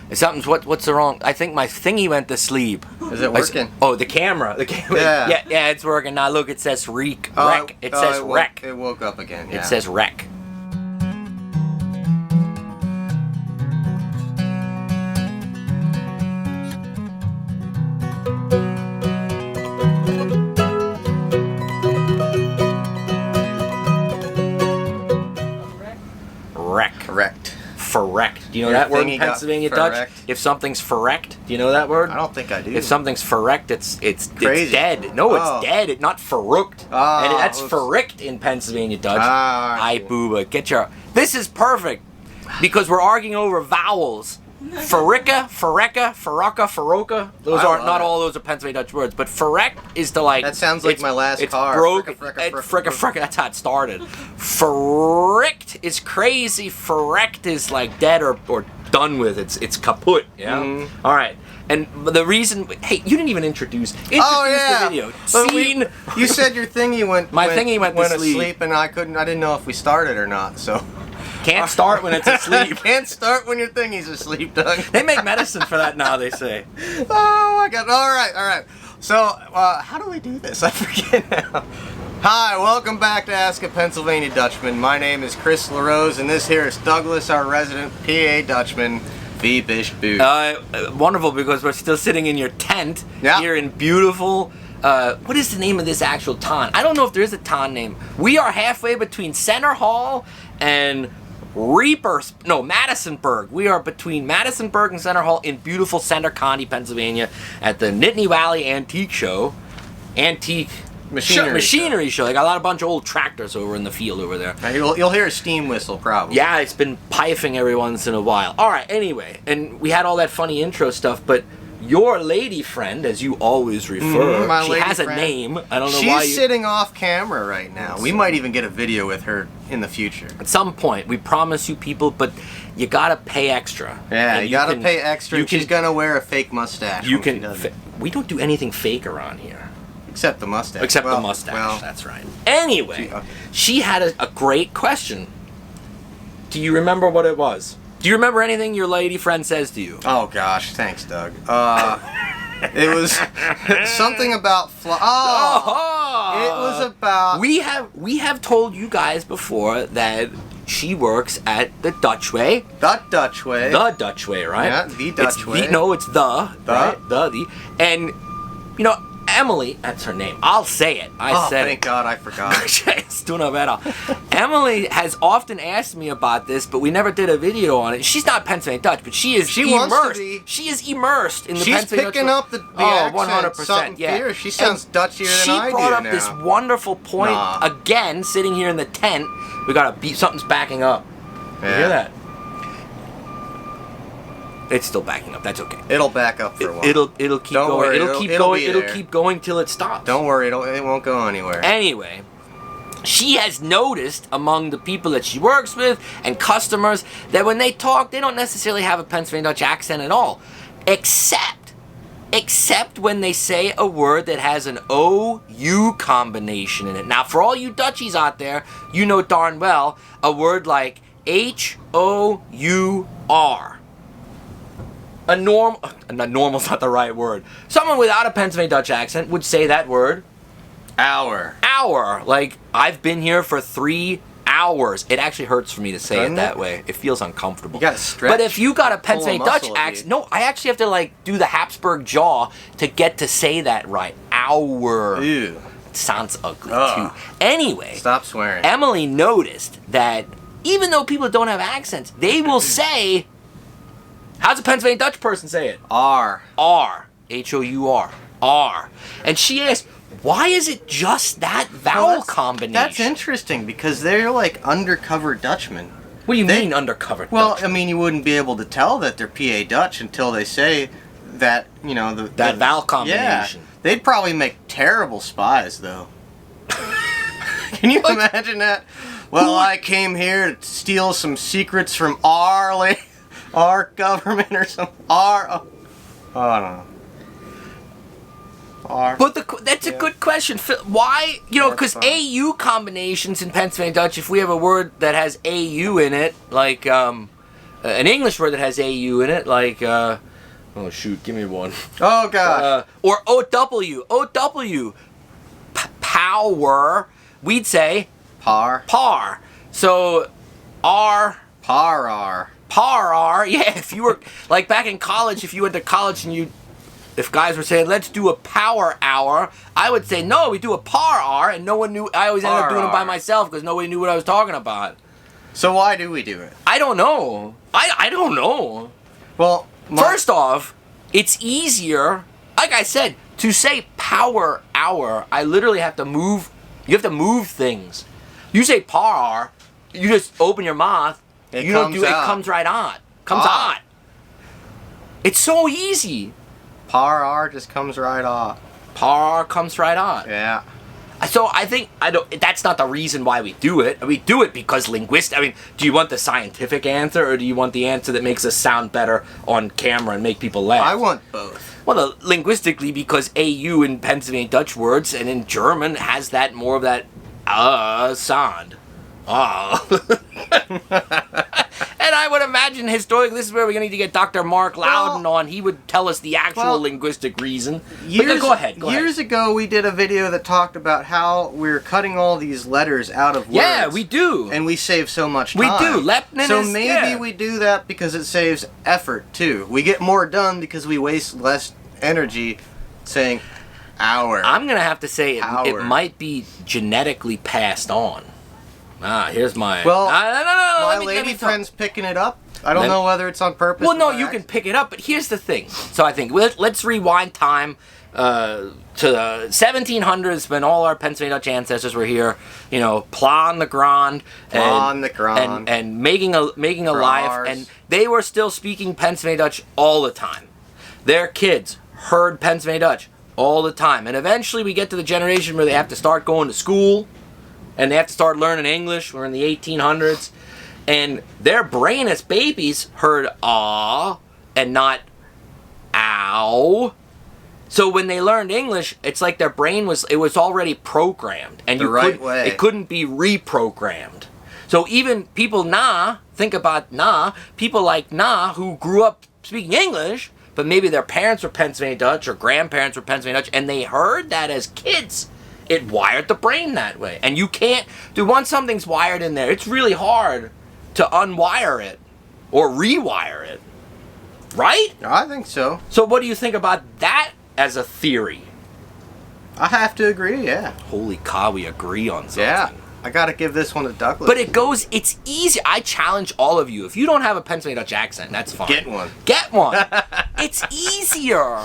What's the wrong? I think my thingy went to sleep. Is it working? The camera. The camera. Yeah, it's working now. Look, it says wreck. It says wreck. It woke up again. Yeah. It says wreck. Correct. Ferrect. Do you know that word in Pennsylvania Dutch? If something's ferrect, do you know that word? I don't think I do. If something's ferrect, it's crazy. It's dead. No, it's dead. Not verrukt. And that's verrikt in Pennsylvania Dutch. Ay booba, get your. This is perfect because we're arguing over vowels. Ferricka, ferrecka, ferrocka, ferroka. Those aren't not all those are Pennsylvania Dutch words, but ferrect is to like. That sounds like my last car. Broke. Fricka. That's how it started. Ferrict is crazy. Ferrect is like dead or done with. It's kaput. Yeah. Mm-hmm. All right. And the reason, hey, you didn't even introduce the video. Scene. You said your thingy went. My thingy went to sleep, and I didn't know if we started or not. So. Can't start when it's asleep. Can't start when your thingy's asleep, Doug. They make medicine for that now, they say. Oh my God! All right. So, how do we do this? I forget now. Hi, welcome back to Ask a Pennsylvania Dutchman. My name is Chris LaRose, and this here is Douglas, our resident PA Dutchman. Wie bist du? Wonderful, because we're still sitting in your tent here in beautiful. What is the name of this actual town? I don't know if there is a town name. We are halfway between Center Hall and Madisonburg. We are between Madisonburg and Center Hall in beautiful Center County, Pennsylvania, at the Nittany Valley Antique Machinery Show. They got a bunch of old tractors over in the field over there. Now you'll hear a steam whistle probably. Yeah, it's been piping every once in a while. All right, anyway, and we had all that funny intro stuff, but your lady friend, as you always refer, she has a name. I don't know why. She's sitting off camera right now. We might even get a video with her in the future. At some point, we promise you people, but you gotta pay extra. Yeah, you gotta pay extra. She's gonna wear a fake mustache. We don't do anything fake around here. Except the mustache. Except the mustache, well, that's right. Anyway, she had a great question. Do you remember what it was? Do you remember anything your lady friend says to you? Oh gosh, thanks, Doug. It was something about it was about. We have told you guys before that she works at the Dutch Way. The Dutch Way. The Dutch Way, right? Yeah, the Dutch Way. It's the. Right? The. And, you know, Emily, that's her name. I'll say it. I said it. Thank God I forgot. It's doing no better. Emily has often asked me about this, but we never did a video on it. She's not Pennsylvania Dutch, but she is immersed. Wants to be. She is immersed in the She's Pennsylvania picking Dutch. up the accent. 100%. Yeah. She sounds Dutchier than I do now. She brought up this wonderful point again, sitting here in the tent. We got something's backing up. Yeah. You hear that? It's still backing up. That's okay. It'll back up for a while. It'll keep going. Worry, it'll keep going. It'll keep going till it stops. Don't worry. It won't go anywhere. Anyway, she has noticed among the people that she works with and customers that when they talk, they don't necessarily have a Pennsylvania Dutch accent at all, except when they say a word that has an O-U combination in it. Now, for all you Dutchies out there, you know darn well a word like H-O-U-R. Normal's not the right word. Someone without a Pennsylvania Dutch accent would say that word. Hour. Like, I've been here for 3 hours. It actually hurts for me to say it that way. It feels uncomfortable. You gotta stretch. But if you got a Pennsylvania Dutch accent, no, I actually have to like do the Habsburg jaw to get to say that right. Hour. Ew. It sounds ugly too. Anyway, stop swearing. Emily noticed that even though people don't have accents, they will say. How's a Pennsylvania Dutch person say it? R. H-O-U-R. R. And she asked, why is it just that vowel combination? That's interesting because they're like undercover Dutchmen. What do you mean undercover Dutchmen? I mean, you wouldn't be able to tell that they're PA Dutch until they say that, you know, that vowel combination. Yeah. They'd probably make terrible spies, though. Can you imagine that? Well, I came here to steal some secrets from our government or some I don't know. But that's a good question. Why? You know, because AU combinations in Pennsylvania Dutch, if we have a word that has AU in it, like an English word that has AU in it, like, oh shoot, give me one. Oh gosh. Or OW. OW. Power. We'd say par. So R. Par. Yeah, if you were, like back in college, if you went to college and if guys were saying, let's do a power hour, I would say, no, we do a par hour, and no one knew. I always ended up doing it by myself because nobody knew what I was talking about. So why do we do it? I don't know. I don't know. Well, first off, it's easier, like I said, to say power hour, I literally have to move, you have to move things. You say par hour, you just open your mouth, it comes right on. Comes on. It's so easy. Par just comes right off. Par comes right on. Yeah. So I think that's not the reason why we do it. We do it because linguistics. I mean, do you want the scientific answer or do you want the answer that makes us sound better on camera and make people laugh? I want both. Well, linguistically, because AU in Pennsylvania Dutch words and in German has that more of that sound. And I would imagine historically, this is where we're going to need to get Dr. Mark Loudon on. He would tell us the actual linguistic reason. Go ahead. Years ago, we did a video that talked about how we're cutting all these letters out of words. Yeah, we do. And we save so much time. We do. So maybe we do that because it saves effort, too. We get more done because we waste less energy saying hour. I'm going to have to say it might be genetically passed on. Here's my... Well, my lady friend's picking it up. I don't know whether it's on purpose. Well, no, you can pick it up, but here's the thing. So I think let's rewind time to the 1700s when all our Pennsylvania Dutch ancestors were here, plowing the ground and making a life, and they were still speaking Pennsylvania Dutch all the time. Their kids heard Pennsylvania Dutch all the time, and eventually we get to the generation where they have to start going to school. And they have to start learning English. We're in the 1800s. And their brain as babies heard ah and not ow. So when they learned English, it's like their brain was already programmed. And it couldn't be reprogrammed. So even people people like who grew up speaking English, but maybe their parents were Pennsylvania Dutch or grandparents were Pennsylvania Dutch, and they heard that as kids. It wired the brain that way. And you can't... once something's wired in there, it's really hard to unwire it or rewire it. Right? I think so. So what do you think about that as a theory? I have to agree, yeah. Holy cow, we agree on something. Yeah. I got to give this one to Douglas. But it's easy. I challenge all of you. If you don't have a Pennsylvania Dutch accent, that's fine. Get one. Get one. It's easier.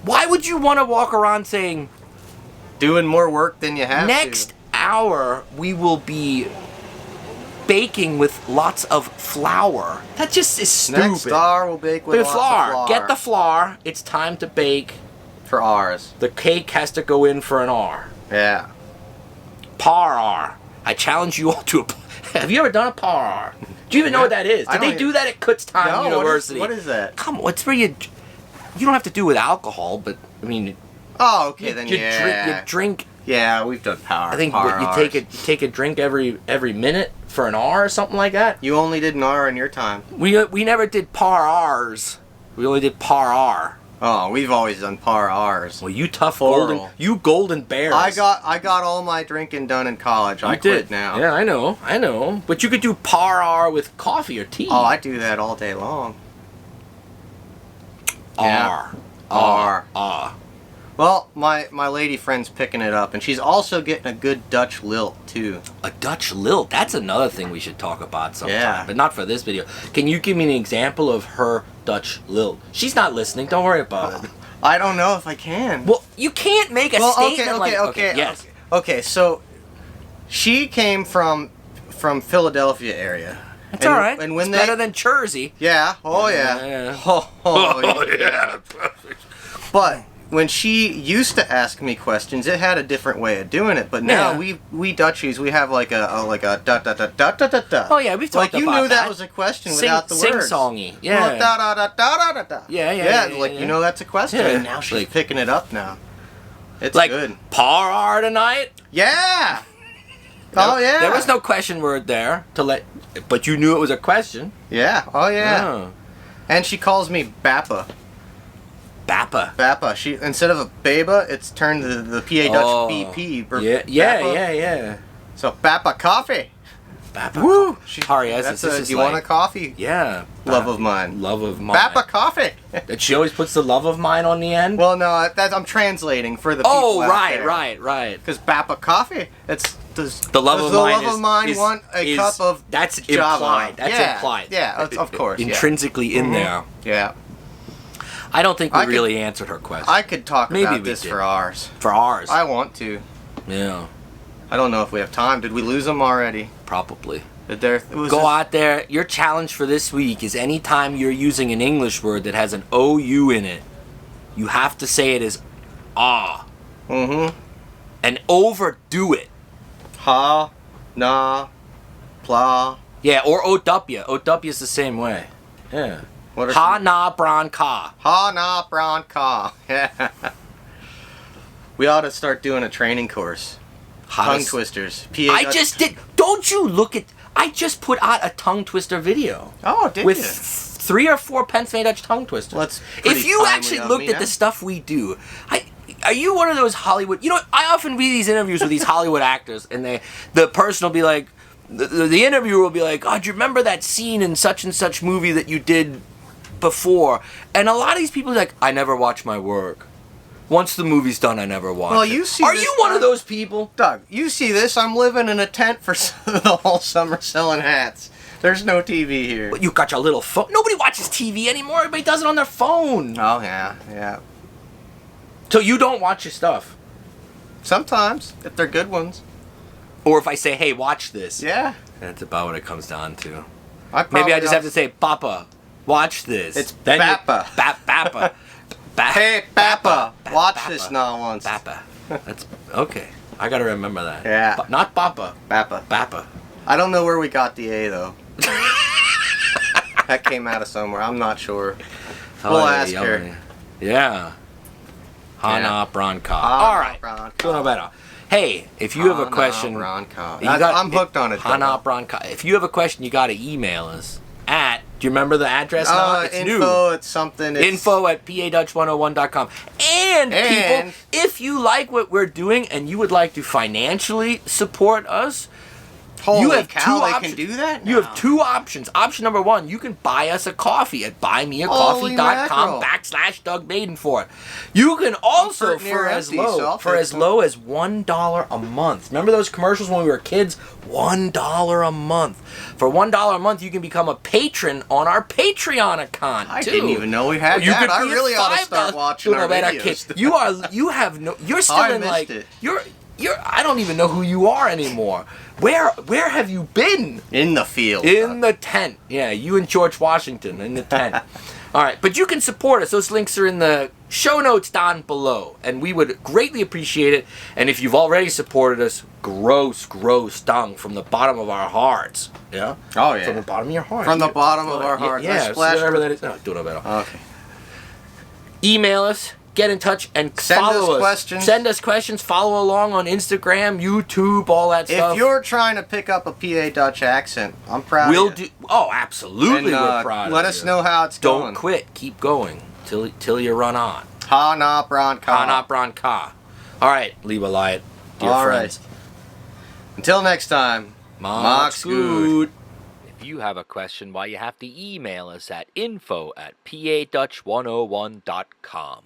Why would you want to walk around saying... Doing more work than you have Next hour, we will be baking with lots of flour. That just is stupid. Next hour, we'll bake with lots of flour. Get the flour. It's time to bake. For R's. The cake has to go in for an R. Yeah. Par R. I challenge you all to a... Have you ever done a par R? Do you even know what that is? Did they do that at Kutztown University? What is that? Come on, it's where you don't have to do it with alcohol, but, I mean... Oh, okay, you drink. Yeah, we've done power. I think you take a drink every minute for an R or something like that. You only did an R in your time. We never did par R's. We only did par R. Oh, we've always done par R's. Well, you tough golden bears. I got all my drinking done in college. I quit now. Yeah, I know. But you could do par R with coffee or tea. Oh, I do that all day long. R. Well, my lady friend's picking it up, and she's also getting a good Dutch lilt, too. A Dutch lilt? That's another thing we should talk about sometime, yeah. But not for this video. Can you give me an example of her Dutch lilt? She's not listening. Don't worry about it. I don't know if I can. Well, you can't make a statement yes. Okay, so she came from Philadelphia area. That's all right. And it's better than Jersey. Yeah. Oh, yeah. Oh, yeah. But... when she used to ask me questions, it had a different way of doing it. But now we Dutchies, we have like a da da da da da da da. Oh yeah, we've talked about that. Like you knew that was a question without the words. Sing-songy. Yeah. Da da da da da da. Yeah. Like you know that's a question. Yeah. And now she's picking it up now. It's like, good. Par tonight? Yeah. Oh, yeah. There was no question word there but you knew it was a question. Yeah. Oh, yeah. Oh. And she calls me Bappa. Bappa. Bappa. She, instead of a Baba, it's turned to the PA Dutch BP. Or Yeah, Bappa. yeah. So Bappa coffee. Bappa. Woo! This is you like, want a coffee? Yeah. Love of mine. Love of mine. Bappa coffee. That she always puts the love of mine on the end? Well, no, I'm translating for the people out there. Right. Because Bappa coffee, does the love of mine want a cup of that's Java? implied. That's implied. Yeah, of course. Intrinsically in there. Yeah. I don't think we really answered her question. I could talk Maybe about we this did. for hours. For ours. I want to. Yeah. I don't know if we have time. Did we lose them already? Probably. Go out there. Your challenge for this week is anytime you're using an English word that has an OU in it, you have to say it as ah. Mm-hmm. And overdo it. Ha, na, pla. Yeah, or otupia. Otupia is the same way. Yeah. Ha, na, bron, ka. Ha, na, bron, ka. Yeah. We ought to start doing a training course. Tongue twisters. I just did. Don't you look at... I just put out a tongue twister video. Oh, did with you? 3 or 4 Pennsylvania Dutch tongue twisters. If you actually looked at the stuff we do, are you one of those Hollywood... You know, I often read these interviews with these Hollywood actors, and the person will be like... The interviewer will be like, oh, do you remember that scene in such and such movie that you did before? And a lot of these people are like, I never watch my work. Once the movie's done, I never watch it. You see Are you one of those people? Doug, you see this? I'm living in a tent for the whole summer selling hats. There's no TV here. But you got your little phone. Nobody watches TV anymore. Everybody does it on their phone. Oh, yeah. So you don't watch your stuff? Sometimes, if they're good ones. Or if I say, hey, watch this. Yeah. That's about what it comes down to. Maybe I just have to say, Papa, watch this. It's Bappa. Bappa. Hey, Bappa, watch this now once. Bappa. That's okay. I gotta remember that. Yeah. Not Papa. Bappa. Bappa. I don't know where we got the A though. That came out of somewhere. I'm not sure. We'll ask her. Yeah. Hana Branca. All right. Doing better. Hey, if you have a question, I'm hooked on it. Hana Branca. If you have a question, you gotta email us at. Do you remember the address now? It's info new. at something. Info at PADutch101.com. And people, if you like what we're doing and you would like to financially support us, you have two options. Can do that now. You have 2 options. Option number 1, you can buy us a coffee at buymeacoffee.com/Doug Maidenford. You can also, for as low as $1 a month. Remember those commercials when we were kids? $1 a month. For $1 a month, you can become a patron on our Patreon account. I didn't even know we had that. I really ought to start watching our videos. You're still in like I don't even know who you are anymore. Where have you been? In the field. In the tent. Yeah, you and George Washington in the tent. All right, but you can support us. Those links are in the show notes down below, and we would greatly appreciate it. And if you've already supported us, gross tongue from the bottom of our hearts. Yeah? Oh, yeah. From the bottom of your heart. From the bottom of our hearts. Yeah, whatever that is. No, do it better. Okay. Email us. Get in touch and follow us. Questions. Send us questions. Follow along on Instagram, YouTube, all that stuff. If you're trying to pick up a PA Dutch accent, I'm proud of you. Oh, absolutely, we're proud of you. Let us know how it's going. Don't quit. Keep going till you run on. Ha na bron ka. Ha na bron ka. All right, leave a light, dear friends. Right. Until next time, Mox good. If you have a question, you have to email us at info@padutch101.com.